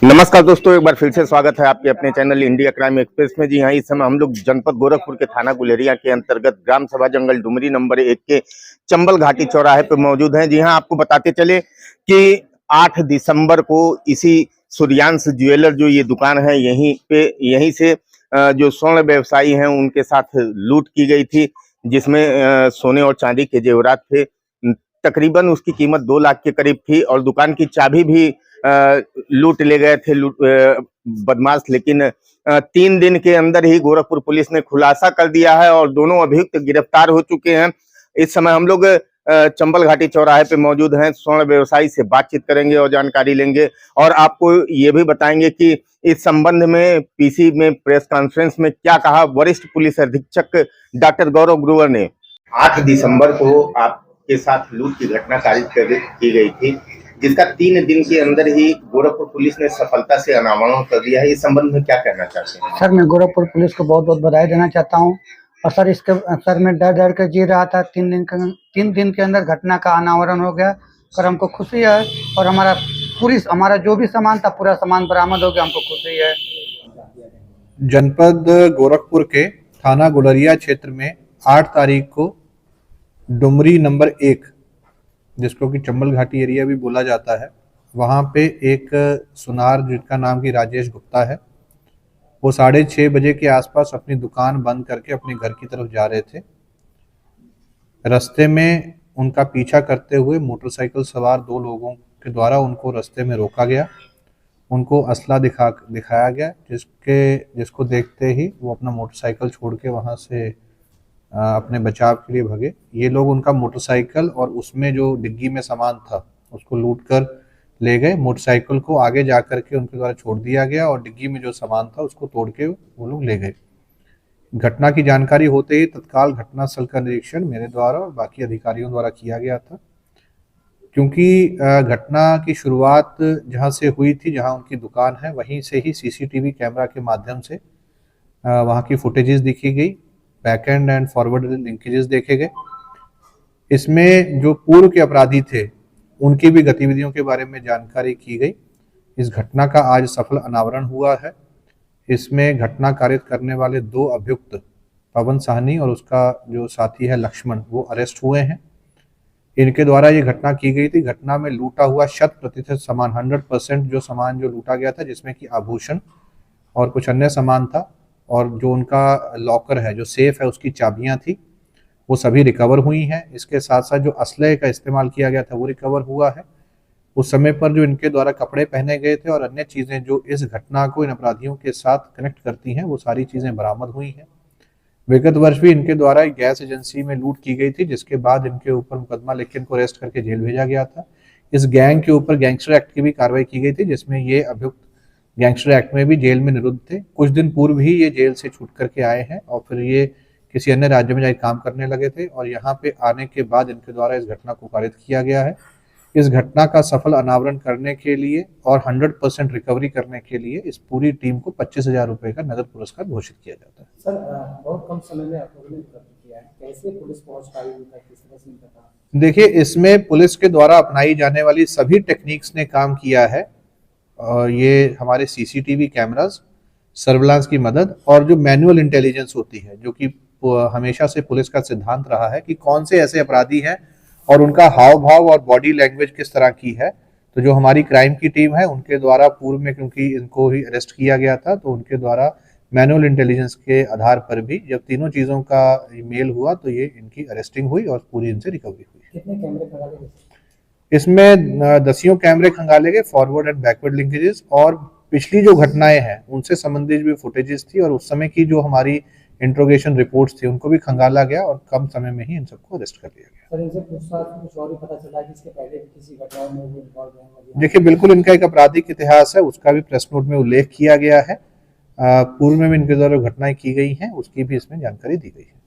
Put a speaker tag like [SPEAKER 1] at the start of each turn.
[SPEAKER 1] नमस्कार दोस्तों, एक बार फिर से स्वागत है आपके अपने चैनल इंडिया क्राइम एक्सप्रेस में। जी हाँ, इस समय हम लोग जनपद गोरखपुर के थाना गुलेरिया के अंतर्गत ग्राम सभा जंगल डुमरी नंबर 1 के चंबल घाटी चौराहे पर मौजूद हैं। जी हाँ, आपको बताते चले कि 8 दिसंबर को इसी सूर्यांश ज्वेलर जो ये दुकान है यहीं से जो स्वर्ण व्यवसायी हैं उनके साथ लूट की गई थी, जिसमें सोने और चांदी के जेवरात थे। तकरीबन उसकी कीमत 2 लाख के करीब थी और दुकान की चाबी भी लूट ले गए थे बदमाश। लेकिन 3 दिन के अंदर ही गोरखपुर पुलिस ने खुलासा कर दिया है और दोनों अभियुक्त गिरफ्तार हो चुके हैं। इस समय हम लोग चंबल घाटी चौराहे पे मौजूद हैं। स्वर्ण व्यवसायी से बातचीत करेंगे और जानकारी लेंगे और आपको ये भी बताएंगे कि इस संबंध में पीसी में प्रेस कॉन्फ्रेंस में क्या कहा वरिष्ठ पुलिस अधीक्षक डॉक्टर गौरव ग्रोवर ने। 8 दिसंबर को आपके साथ लूट की घटना कारित की गई थी, जिसका 3 दिन के अंदर ही गोरखपुर पुलिस ने सफलता से अनावरण कर दिया है। इस संबंध में क्या कहना चाहते हैं?
[SPEAKER 2] सर, मैं गोरखपुर पुलिस को बहुत बहुत बधाई देना चाहता हूं। और सर मैं डर कर जी रहा था। 3 दिन के अंदर घटना का अनावरण हो गया और हमको खुशी है। और हमारा जो भी सामान था पूरा सामान बरामद हो गया, हमको खुशी है।
[SPEAKER 3] जनपद गोरखपुर के थाना गुलेरिया क्षेत्र में 8 तारीख को डुमरी नंबर 1, जिसको कि चंबल घाटी एरिया भी बोला जाता है, वहाँ पे एक सुनार जिसका नाम की राजेश गुप्ता है, वो 6:30 बजे के आसपास अपनी दुकान बंद करके अपने घर की तरफ जा रहे थे। रास्ते में उनका पीछा करते हुए मोटरसाइकिल सवार 2 लोगों के द्वारा उनको रास्ते में रोका गया। उनको असला दिखाया गया, जिसको देखते ही वो अपना मोटरसाइकिल छोड़ के वहाँ से अपने बचाव के लिए भगे। ये लोग उनका मोटरसाइकिल और उसमें जो डिग्गी में सामान था उसको लूट कर ले गए। मोटरसाइकिल को आगे जा कर के उनके द्वारा छोड़ दिया गया और डिग्गी में जो सामान था उसको तोड़ के वो लोग ले गए। घटना की जानकारी होते ही तत्काल घटनास्थल का निरीक्षण मेरे द्वारा और बाकी अधिकारियों द्वारा किया गया था, क्योंकि घटना की शुरुआत जहाँ से हुई थी, जहाँ उनकी दुकान है, वहीं से ही सीसीटीवी कैमरा के माध्यम से वहाँ की फुटेजेस दिखी गई, back and and forward linkages देखे गए। इसमें जो पूर्व के अपराधी थे उनकी भी गतिविधियों के बारे में जानकारी की गई। इस घटना का आज सफल अनावरण हुआ है। इसमें घटना कारित करने वाले 2 अभियुक्त पवन साहनी और उसका जो साथी है लक्ष्मण, वो अरेस्ट हुए हैं। इनके द्वारा ये घटना की गई थी। घटना में लूटा हुआ 100% सामान, 100% जो सामान जो लूटा गया था, जिसमें कि आभूषण और कुछ अन्य सामान था, और जो उनका लॉकर है, जो सेफ है, उसकी चाबियां थी, वो सभी रिकवर हुई हैं। इसके साथ साथ जो असले का इस्तेमाल किया गया था वो रिकवर हुआ है। उस समय पर जो इनके द्वारा कपड़े पहने गए थे और अन्य चीज़ें जो इस घटना को इन अपराधियों के साथ कनेक्ट करती हैं, वो सारी चीज़ें बरामद हुई हैं। विगत वर्ष भी इनके द्वारा एक गैस एजेंसी में लूट की गई थी, जिसके बाद इनके ऊपर मुकदमा लिख के इनको अरेस्ट करके जेल भेजा गया था। इस गैंग के ऊपर गैंगस्टर एक्ट की भी कार्रवाई की गई थी, जिसमें ये अभियुक्त गैंगस्टर एक्ट में भी जेल में निरुद्ध थे। कुछ दिन पूर्व ही ये जेल से छूट करके आए हैं और फिर ये किसी अन्य राज्य में जाकर काम करने लगे थे, और यहाँ पे आने के बाद इनके द्वारा इस घटना को कारित किया गया है। इस घटना का सफल अनावरण करने के लिए और 100% रिकवरी करने के लिए इस पूरी टीम को 25,000 रुपए का नगद पुरस्कार घोषित किया जाता है।
[SPEAKER 4] सर, बहुत कम समय में आप लोगों ने प्राप्त किया है, कैसे पुलिस पहुंच पाई किसी पता?
[SPEAKER 3] देखिए, इसमें पुलिस के द्वारा अपनाई जाने वाली सभी टेक्निक्स ने काम किया है। और ये हमारे सीसीटीवी कैमरास, सर्विलांस की मदद और जो मैनुअल इंटेलिजेंस होती है, जो कि हमेशा से पुलिस का सिद्धांत रहा है कि कौन से ऐसे अपराधी हैं और उनका हाव भाव और बॉडी लैंग्वेज किस तरह की है। तो जो हमारी क्राइम की टीम है, उनके द्वारा पूर्व में, क्योंकि इनको ही अरेस्ट किया गया था, तो उनके द्वारा मैनुअल इंटेलिजेंस के आधार पर भी जब तीनों चीज़ों का मेल हुआ तो ये इनकी अरेस्टिंग हुई और पूरी इनसे रिकवरी हुई।
[SPEAKER 4] कितने कैमरे खंगाले गए?
[SPEAKER 3] इसमें 10 कैमरे खंगाले गए, फॉरवर्ड एंड बैकवर्ड लिंकेजेस, और पिछली जो घटनाएं हैं उनसे संबंधित भी फुटेजेस थी, और उस समय की जो हमारी इंट्रोगेशन रिपोर्ट्स थी उनको भी खंगाला गया और कम समय में ही इन सबको अरेस्ट कर लिया गया।
[SPEAKER 4] सर, इनसे पूछताछ कुछ और भी पता चला है कि इसके पहले भी किसी घटनाओं में वो इन्वॉल्व हैं?
[SPEAKER 3] देखिए, बिल्कुल इनका एक आपराधिक इतिहास है, उसका भी प्रेस नोट में उल्लेख किया गया है। पूर्व में भी इनके द्वारा घटनाएं की गई हैं, उसकी भी इसमें जानकारी दी गई है।